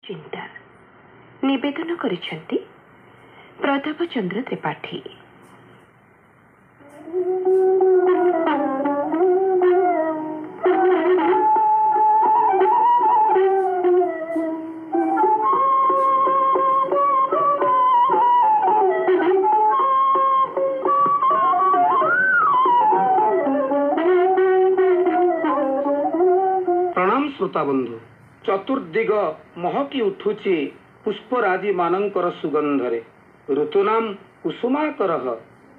चिंता निवेदन करिसेंती प्रताप चंद्र त्रिपाठी। प्रणाम श्रोता बंधु। चतुर्दिग महकी उठुची पुष्पराजी मानंकर सुगंधरे ऋतुनाम कुसुमाकर।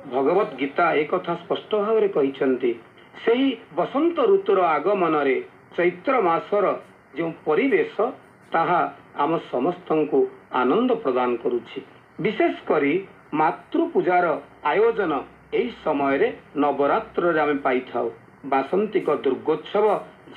भगवत गीता एक कथा स्पष्ट भाव कही बसंत ऋतुर आगमन रे चैत्र मासर जो परिवेश ताहा आम समस्त को आनंद प्रदान करुछि। विशेष करी मातृ पूजार आयोजन एही समय रे नवरात्र रे आमे पाई थाउ। बासंतिक दुर्गोत्सव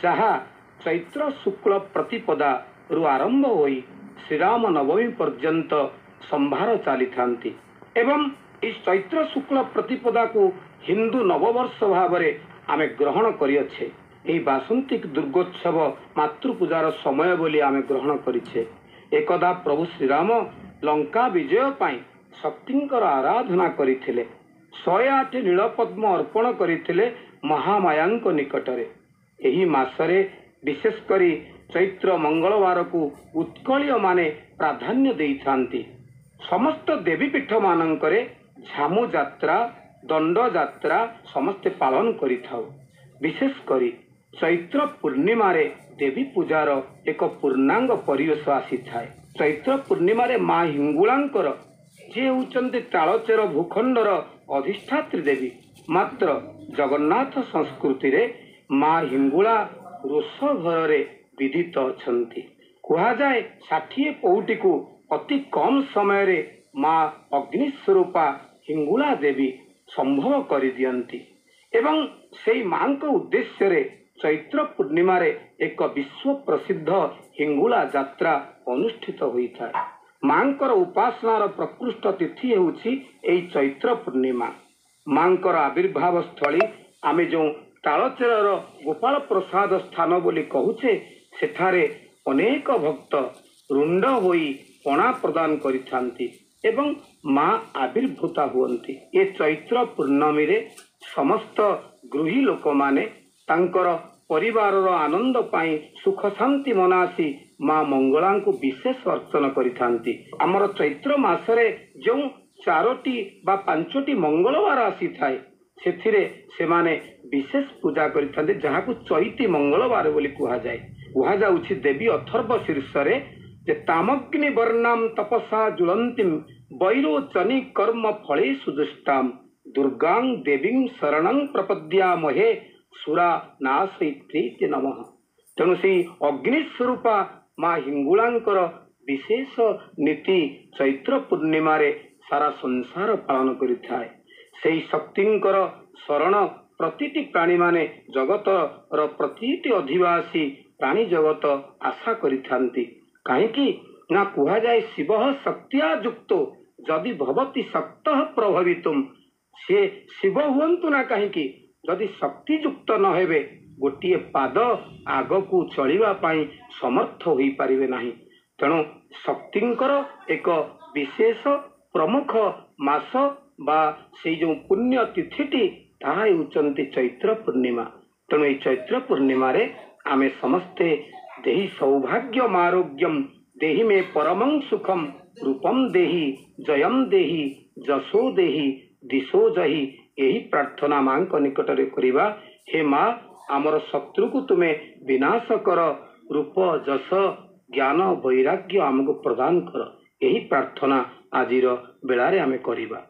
जहा चैत्र शुक्ल प्रतिपदा रु आरंभ होई श्रीराम नवमी पर्यंत संभार चली थांती एवं इस चैत्र शुक्ल प्रतिपदा को हिंदू नववर्ष भाव में आमे ग्रहण करियछे। एही बासंतिक दुर्गोत्सव मातृपूजार समय बोली आमे ग्रहण करिछे। एकदा प्रभु श्रीराम लंका विजय पाई शक्तिंकर आराधना करिथिले। 108 नीलपद्म अर्पण करिथिले महामायांक निकटरे। एही मासरे विशेष करी चैत्र मंगलवार को उत्कलीय माने प्राधान्य देई थांती। समस्त देवीपीठ मानकरे झामु जात्रा दंड जात्रा समस्ते पालन करि थाउ। विशेष करी चैत्र पूर्णिमा रे देवी पूजार एक पूर्णांग परिवेश आसी थाए। चैत्र पूर्णिमा रे माँ हिंगुलांकर जे होचंती तालचेर भूखंडर अधिष्ठात्री देवी। मात्र जगन्नाथ संस्कृति रे माँ हिंगुला रोष घर रे विदित अछंती। कुहा जाए 60 पौटी को अति कम समय रे माँ अग्निस्वरूपा हिंगुला देवी संभव कर दियंती एवं सेई मां को उद्देश्य रे चैत्र पूर्णिमा रे एक विश्व प्रसिद्ध हिंगुला यात्रा अनुष्ठित होइथाय। मांकर उपासनार प्रकृष्ट तिथि हेउछि एई चैत्र पूर्णिमा। मांकर आविर्भाव स्थली आमे जो तालचेर गोपाल प्रसाद स्थान बोली कहूचे सेठारे अनेक भक्त रुंड होई पणा प्रदान करिथांती एवं माँ आविर्भूता हुअंती। ए चैत्र पूर्णमी रे समस्त गृही लोक माने तांकर परिवार आनंद पाई सुख शांति मनासी माँ मंगला को विशेष अर्चन करिथांती। आमर चैत्र मासरे जो 4टी बा 5टी मंगलवार आसी थाए सेथिरे सेमाने विशेष पूजा करिथांती जहाकु चैती मंगलवार बोली कुहा जाए। कुहा जाउछि देवी अथर्व शीर्षरे जे तामग्नि वर्णाम तपसा जुलंतिम वैरोचनी कर्म फले सुदुष्टाम दुर्गां देवीं शरणं प्रपद्यामहे सुरा नाशयित्री नमः। तेणु से अग्निस्वरूपा माँ हिंगुलांकर विशेष नीति चैत्र पूर्णिमा रे सारा संसार पालन करिथाय। सेई शक्तिंकर शरण प्रतिटी प्राणी माने जगत र प्रतिटी अधिवासी प्राणी जगत आशा करिथांती। काहेकि ना कुहा जाए शिव शक्तिया युक्तो जदि भवति शक्तः प्रभवितुम। से शिव हुअंतु ना काहेकि जदि शक्ति युक्त न हेबे गोटिए पाद आग को चलिबा पाई समर्थ होई पारिबे नाही। तेणु शक्तिंकर एक विशेष प्रमुख मास बा से जो पुण्य तिथिटी ताहा हेउचंती चैत्र पूर्णिमा। तेणु ए चैत्र पूर्णिमा रे आमे समस्ते देहि सौभाग्यम आरोग्यम देहि में परमं सुखम रूपम देहि जयम देहि जसो देहि दिशो जहि यही प्रार्थना मां को निकट रे करिबा। हे माँ आमर शत्रु को तुमे विनाश कर रूप जस ज्ञान वैराग्य आमको प्रदान कर। यही प्रार्थना आजिर बेलारे आमे करिबा।